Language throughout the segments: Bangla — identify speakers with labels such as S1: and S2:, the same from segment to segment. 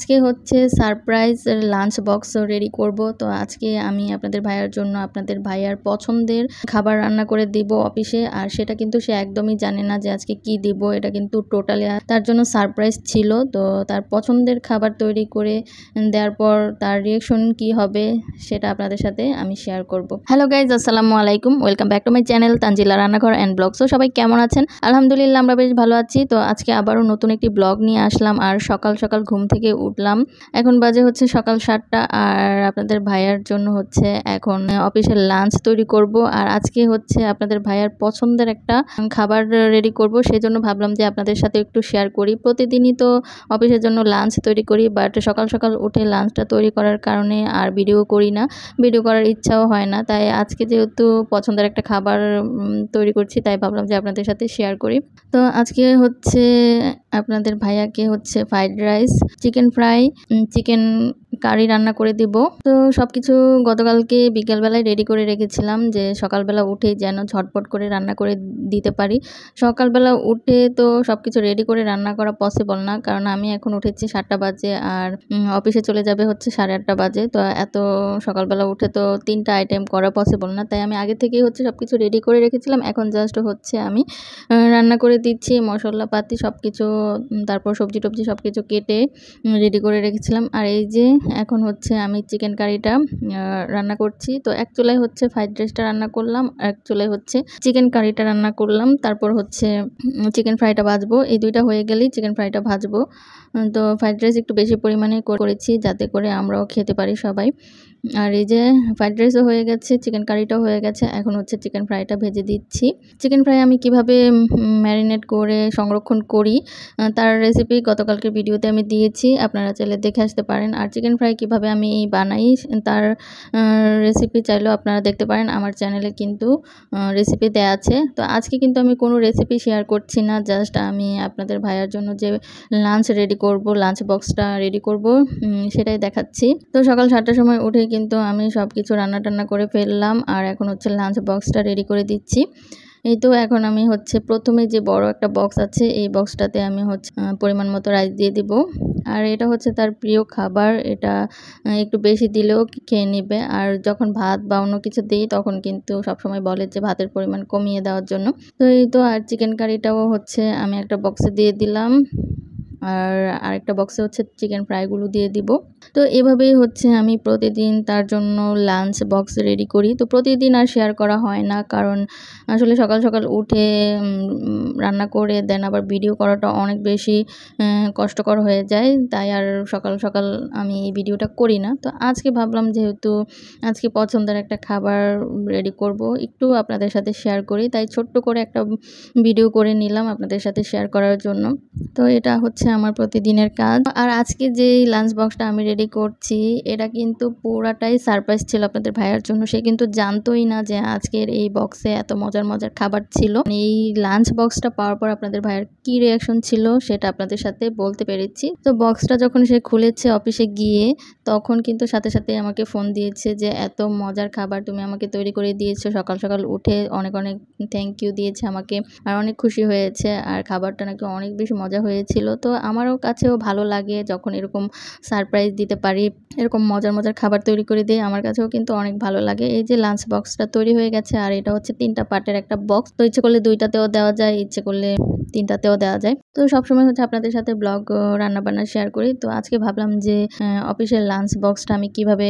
S1: আজকে হচ্ছে সারপ্রাইজ লাঞ্চ বক্স রেডি করব। তো আজকে আমি আপনাদের ভাইয়ার জন্য আপনাদের ভাইয়ার পছন্দের খাবার রান্না করে দিব অফিসে। আর সেটা কিন্তু সে একদমই জানে না যে আজকে কি দিব। এটা কিন্তু টোটালি তার জন্য সারপ্রাইজ ছিল। তো তার পছন্দের খাবার তৈরি করে দেওয়ার পর তার রিয়াকশন কি হবে সেটা আপনাদের সাথে আমি শেয়ার করব। হ্যালো গাইজ, আসসালামু আলাইকুম, welcome back to my channel Tanzila রান্নাঘর অ্যান্ড ব্লগ। সো সবাই কেমন আছেন? আলহামদুলিল্লাহ আমরা বেশ ভালো আছি। তো আজকে আবারও নতুন একটি ব্লগ নিয়ে আসলাম। আর সকাল সকাল ঘুম থেকে উঠলাম, এখন বাজে হচ্ছে সকাল 7টা। আর আপনাদের ভাইয়ার জন্য হচ্ছে এখন অফিসের লাঞ্চ তৈরি করব। আর আজকে হচ্ছে আপনাদের ভাইয়ার পছন্দের একটা খাবার রেডি করব, সেজন্য ভাবলাম যে আপনাদের সাথে একটু শেয়ার করি। প্রতিদিনই তো অফিসের জন্য লাঞ্চ তৈরি করি, বাট সকাল সকাল উঠে লাঞ্চটা তৈরি করার কারণে আর ভিডিও করি না, ভিডিও করার ইচ্ছাও হয় না। তাই আজকে যেহেতু পছন্দের একটা খাবার তৈরি করছি, তাই ভাবলাম যে আপনাদের সাথে শেয়ার করি। তো আজকে হচ্ছে আপনাদের ভাইয়াকে হচ্ছে fried rice, chicken fry, chicken curry রান্না করে দিব। তো সব কিছু গতকালকে বিকেলবেলায় রেডি করে রেখেছিলাম যে সকালবেলা উঠে যেন ঝটপট করে রান্না করে দিতে পারি। সকালবেলা উঠে তো সব কিছু রেডি করে রান্না করা পসিবল না, কারণ আমি এখন উঠেছি 7টা বাজে আর অফিসে চলে যাবে হচ্ছে 8:30 বাজে। তো এত সকালবেলা উঠে তো 3টা আইটেম করা পসিবল না, তাই আমি আগে থেকেই হচ্ছে সব কিছু রেডি করে রেখেছিলাম। এখন জাস্ট হচ্ছে আমি রান্না করে দিচ্ছি, মশলাপাতি সব কিছু, তারপর সবজি টবজি সব কিছু কেটে রেডি করে রেখেছিলাম। আর এই যে এখন হচ্ছে আমি চিকেন কারিটা রান্না করছি। তো এক চুলায় হচ্ছে ফ্রাইড রাইসটা রান্না করলাম, এক চুলায় হচ্ছে চিকেন কারিটা রান্না করলাম, তারপর হচ্ছে চিকেন ফ্রাইটা ভাজবো। এই দুইটা হয়ে গেলেই চিকেন ফ্রাইটা ভাজবো। তো ফ্রাইড রাইস একটু বেশি পরিমাণে করেছি যাতে করে আমরাও খেতে পারি সবাই। আর এই যে ফ্রাইড রাইসও হয়ে গেছে, চিকেন কারিটাও হয়ে গেছে, এখন হচ্ছে চিকেন ফ্রাইটা ভেজে দিচ্ছি। চিকেন ফ্রাই আমি কিভাবে ম্যারিনেট করে সংরক্ষণ করি তার রেসিপি গতকালকের ভিডিওতে আমি দিয়েছি, আপনারা চাইলে দেখে আসতে পারেন। আর চিকেন ফ্রাই কিভাবে আমি বানাই তার রেসিপি চাইলেও আপনারা দেখতে পারেন, আমার চ্যানেলে কিন্তু রেসিপি দেওয়া আছে। তো আজকে কিন্তু আমি কোনো রেসিপি শেয়ার করছি না, জাস্ট আমি আপনাদের ভাইয়ার জন্য যে লাঞ্চ রেডি করব, লাঞ্চ বক্সটা রেডি করব সেটাই দেখাচ্ছি। তো সকাল 7টার সময় উঠে কিন্তু আমি সব কিছু রান্না টান্না করে ফেললাম, আর এখন হচ্ছে লাঞ্চ বক্সটা রেডি করে দিচ্ছি। এই তো এখন আমি হচ্ছে প্রথমে যে বড় একটা বক্স আছে, এই বক্সটাতে আমি হচ্ছে পরিমাণ মতো রাইস দিয়ে দিব। আর এটা হচ্ছে তার প্রিয় খাবার, এটা একটু বেশি দিলেও খেয়ে নেবে। আর যখন ভাত বা অন্য কিছু দিই তখন কিন্তু সবসময় বলে যে ভাতের পরিমাণ কমিয়ে দেওয়ার জন্য। তো এই তো, আর চিকেন কারিটাও হচ্ছে আমি একটা বক্সে দিয়ে দিলাম, আর আরেকটা বক্সে হচ্ছে চিকেন ফ্রাইগুলো দিয়ে দিব। তো এভাবেই হচ্ছে আমি প্রতিদিন তার জন্য লাঞ্চ বক্স রেডি করি। তো প্রতিদিন আর শেয়ার করা হয় না, কারণ আসলে সকাল সকাল উঠে রান্না করে দেন আবার ভিডিও করাটা অনেক বেশি কষ্টকর হয়ে যায়, তাই আর সকাল সকাল আমি এই ভিডিওটা করি না। তো আজকে ভাবলাম যেহেতু আজকে পছন্দের একটা খাবার রেডি করব, একটু আপনাদের সাথে শেয়ার করি, তাই ছোট্ট করে একটা ভিডিও করে নিলাম আপনাদের সাথে শেয়ার করার জন্য। তো এটা হচ্ছে আমার প্রতিদিনের কাজ। আর আজকে যে লাঞ্চ বক্সটা আমি রেডি করছি এটা কিন্তু পুরাটাই সারপ্রাইজ ছিল আপনাদের ভাইয়ার জন্য। সে কিন্তু জানতোই না যে আজকের এই বক্সে এত মজার মজার খাবার ছিল। এই লাঞ্চ বক্সটা পাওয়ার পর আপনাদের ভাইয়ার কি রিয়াকশন ছিল সেটা আপনাদের সাথে বলতে পেরেছি। তো বক্সটা যখন সে খুলেছে অফিসে গিয়ে, তখন কিন্তু সাথে সাথে আমাকে ফোন দিয়েছে যে এত মজার খাবার তুমি আমাকে তৈরি করে দিয়েছো, সকাল সকাল উঠে অনেক অনেক থ্যাংক ইউ দিয়েছে আমাকে, আর অনেক খুশি হয়েছে। আর খাবারটা নাকি অনেক বেশি মজা হয়েছিল। তো আমারও কাছেও ভালো লাগে যখন এরকম সারপ্রাইজ দিতে পারি, এরকম মজার মজার খাবার তৈরি করে দিই, আমার কাছেও কিন্তু অনেক ভালো লাগে। এই যে লাঞ্চ বক্সটা তৈরি হয়ে গেছে, আর এটা হচ্ছে 3টা পার্টের একটা বক্স। তো ইচ্ছে করলে 2টাতেও দেওয়া যায়, ইচ্ছে করলে 3টাতেও দেওয়া যায়। তো সবসময় হচ্ছে আপনাদের সাথে ব্লগ রান্নাবান্না শেয়ার করি। তো আজকে ভাবলাম যে অফিসের লাঞ্চ বক্সটা আমি কিভাবে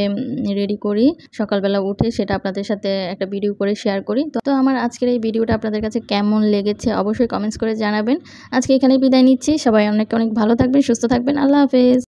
S1: রেডি করি সকালবেলা উঠে সেটা আপনাদের সাথে একটা ভিডিও করে শেয়ার করি। তো আমার আজকের এই ভিডিওটা আপনাদের কাছে কেমন লেগেছে অবশ্যই কমেন্টস করে জানাবেন। আজকে এখানেই বিদায় নিচ্ছি, সবাই অনেক অনেক ভালো থাকবেন, সুস্থ থাকবেন, আল্লাহ হাফেজ।